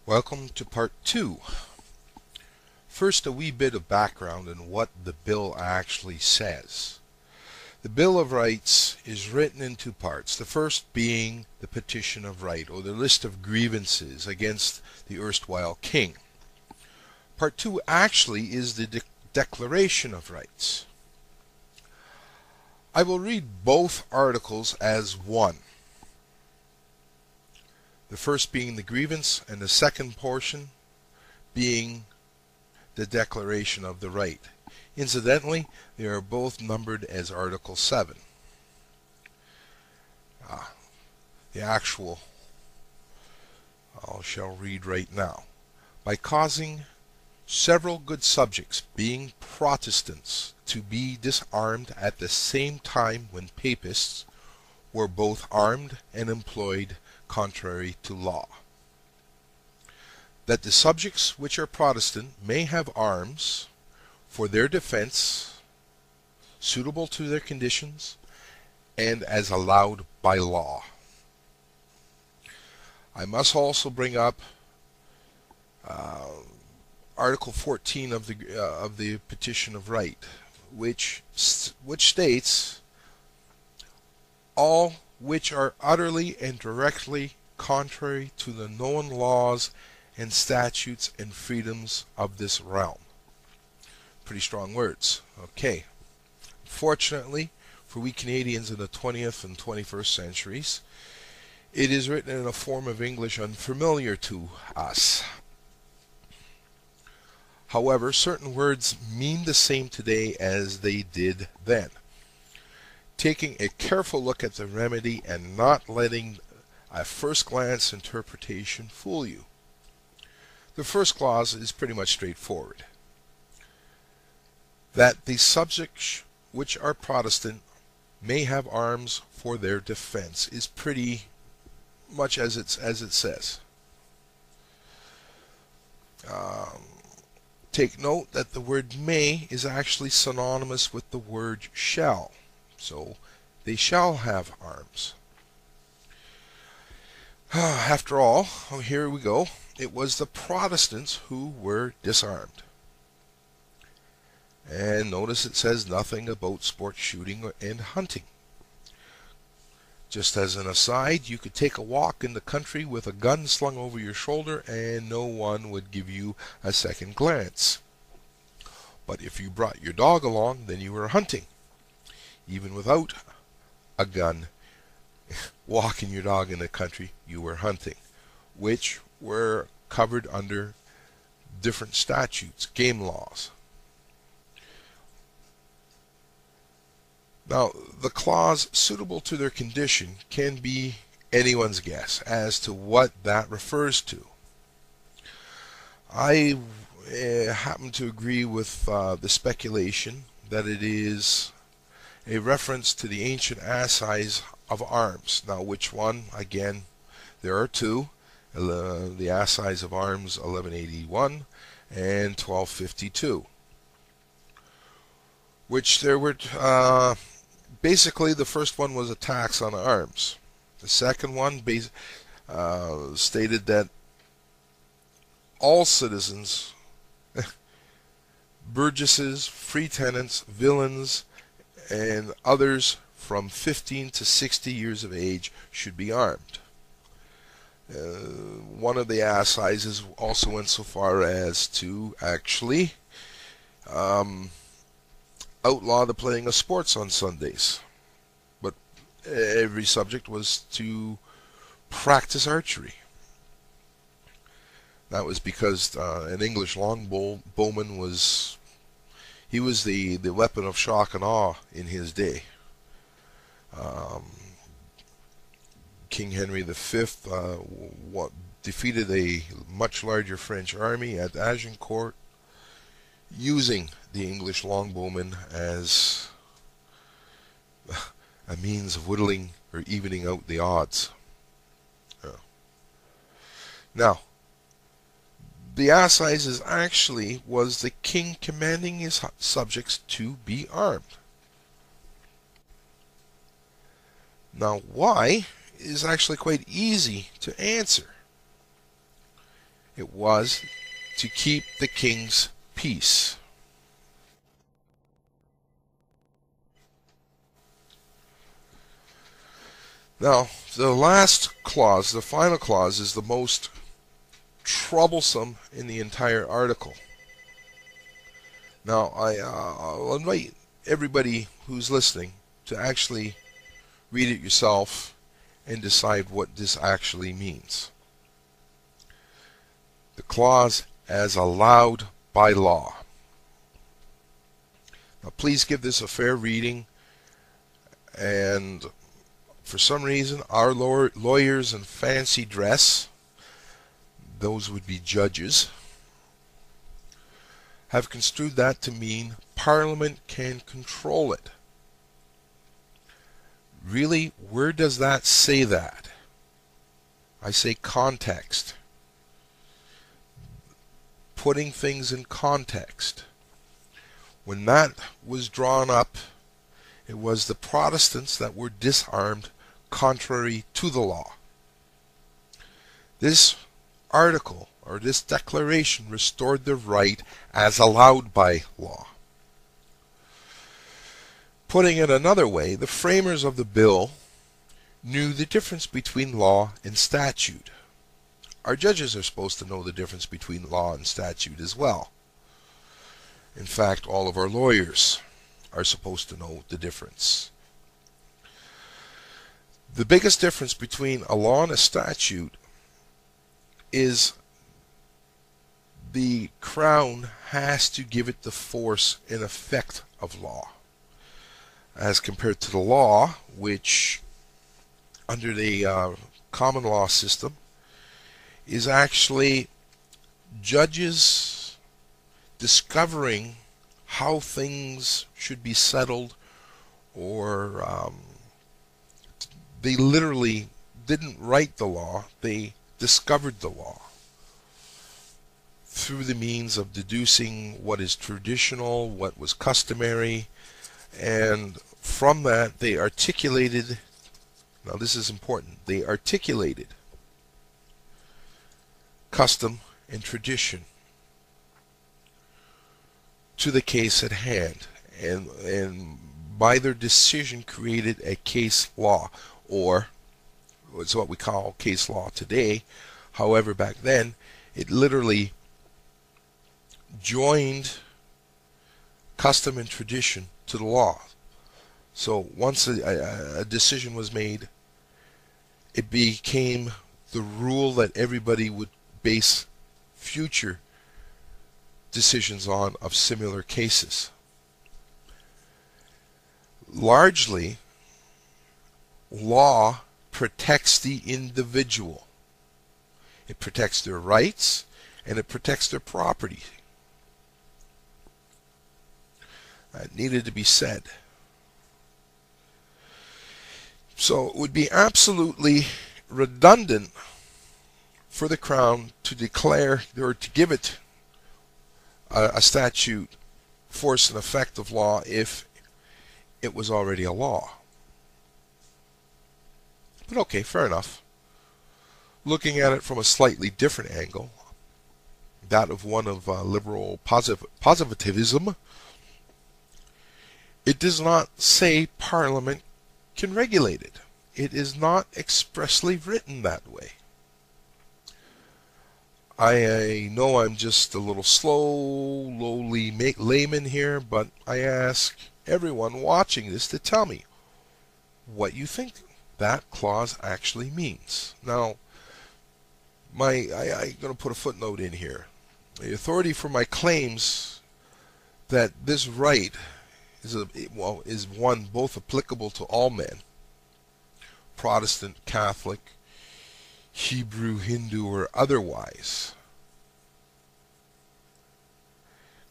Welcome to part 2. First, a wee bit of background on what the bill actually says. The Bill of Rights is written in two parts, the first being the Petition of Right, or the list of grievances against the erstwhile king. Part 2 actually is the Declaration of Rights. I will read both articles as one. The first being the grievance, and the second portion being the declaration of the right. Incidentally, they are both numbered as Article 7. The actual I shall read right now. By causing several good subjects, being Protestants, to be disarmed at the same time when Papists were both armed and employed contrary to law. That the subjects which are Protestant may have arms for their defense, suitable to their conditions, and as allowed by law. I must also bring up Article 14 of the Petition of Right, which states, all which are utterly and directly contrary to the known laws and statutes and freedoms of this realm. Pretty strong words. Okay. Fortunately, for we Canadians in the 20th and 21st centuries, it is written in a form of English unfamiliar to us. However, certain words mean the same today as they did then. Taking a careful look at the remedy and not letting a first glance interpretation fool you. The first clause is pretty much straightforward. That the subjects which are Protestant may have arms for their defense is pretty much as it says. Take note that the word may is actually synonymous with the word shall. So they shall have arms. After all, here we go. It was the Protestants who were disarmed. And notice it says nothing about sport shooting and hunting. Just as an aside, you could take a walk in the country with a gun slung over your shoulder and no one would give you a second glance. But if you brought your dog along, then you were hunting. Even without a gun, walking your dog in the country, you were hunting, which were covered under different statutes, game laws. Now, the clause suitable to their condition can be anyone's guess as to what that refers to. I happen to agree with the speculation that it is a reference to the ancient asses of arms. Now, which one? Again, there are two. The asses of arms 1181 and 1252. Which there were, basically the first one was a tax on arms. The second one stated that all citizens, burgesses, free tenants, villeins, and others from 15 to 60 years of age should be armed. One of the assizes also went so far as to actually outlaw the playing of sports on Sundays. But every subject was to practice archery. That was because an English longbowman was the weapon of shock and awe in his day. King Henry V defeated a much larger French army at Agincourt using the English longbowman as a means of whittling or evening out the odds. Now, the assizes actually was the king commanding his subjects to be armed. Now, why is actually quite easy to answer. It was to keep the king's peace. Now, the last clause, the final clause, is the most troublesome in the entire article. Now, I'll invite everybody who's listening to actually read it yourself and decide what this actually means. The clause, as allowed by law. Now, please give this a fair reading, and for some reason, our lawyers in fancy dress, those would be judges, have construed that to mean Parliament can control it. Really, where does that say that? I say context. Putting things in context. When that was drawn up, it was the Protestants that were disarmed contrary to the law. This article, or this declaration, restored the right as allowed by law. Putting it another way, the framers of the bill knew the difference between law and statute. Our judges are supposed to know the difference between law and statute as well. In fact, all of our lawyers are supposed to know the difference. The biggest difference between a law and a statute is the Crown has to give it the force and effect of law, as compared to the law, which under the common law system is actually judges discovering how things should be settled, or they literally didn't write the law, they discovered the law through the means of deducing what is traditional, what was customary, and from that they articulated, now this is important, they articulated custom and tradition to the case at hand, and by their decision created a case law, or it's what we call case law today. However, back then it literally joined custom and tradition to the law. So once a decision was made, it became the rule that everybody would base future decisions on of similar cases. Largely, law protects the individual. It protects their rights and it protects their property. That needed to be said. So it would be absolutely redundant for the Crown to declare, or to give it a statute force and effect of law if it was already a law. But okay, fair enough. Looking at it from a slightly different angle, that of one of liberal positivism, it does not say Parliament can regulate it. It is not expressly written that way. I know I'm just a little lowly layman here, but I ask everyone watching this to tell me what you think that clause actually means. Now, I'm going to put a footnote in here. The authority for my claims that this right is one both applicable to all men, Protestant, Catholic, Hebrew, Hindu, or otherwise,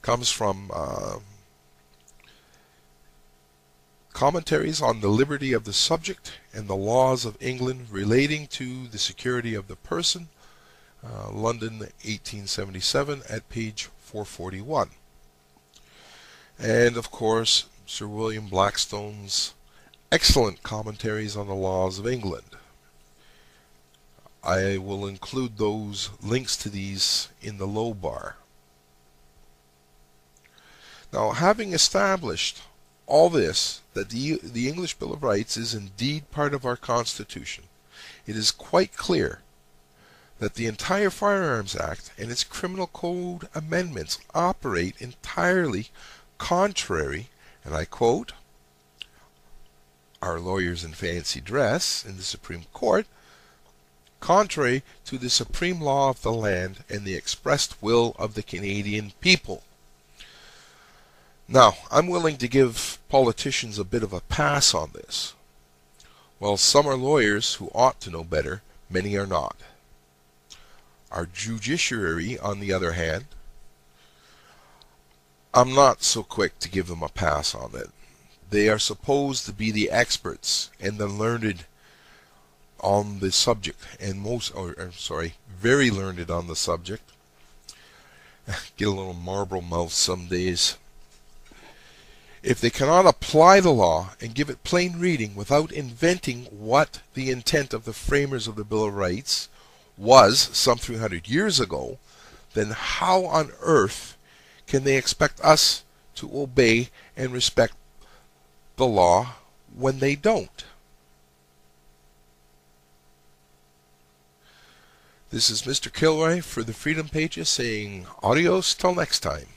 comes from Commentaries on the Liberty of the Subject and the Laws of England relating to the Security of the Person, London 1877, at page 441. And of course, Sir William Blackstone's excellent Commentaries on the Laws of England. I will include those links to these in the low bar. Now, having established all this, that the English Bill of Rights is indeed part of our Constitution, it is quite clear that the entire Firearms Act and its criminal code amendments operate entirely contrary, and I quote, our lawyers in fancy dress in the Supreme Court, contrary to the supreme law of the land and the expressed will of the Canadian people. Now, I'm willing to give politicians a bit of a pass on this. While some are lawyers who ought to know better, many are not. Our judiciary, on the other hand, I'm not so quick to give them a pass on it. They are supposed to be the experts and the learned on the subject, and very learned on the subject. Get a little marble mouth some days. If they cannot apply the law and give it plain reading without inventing what the intent of the framers of the Bill of Rights was some 300 years ago, then how on earth can they expect us to obey and respect the law when they don't? This is Mr. Kilroy for the Freedom Pages saying adios till next time.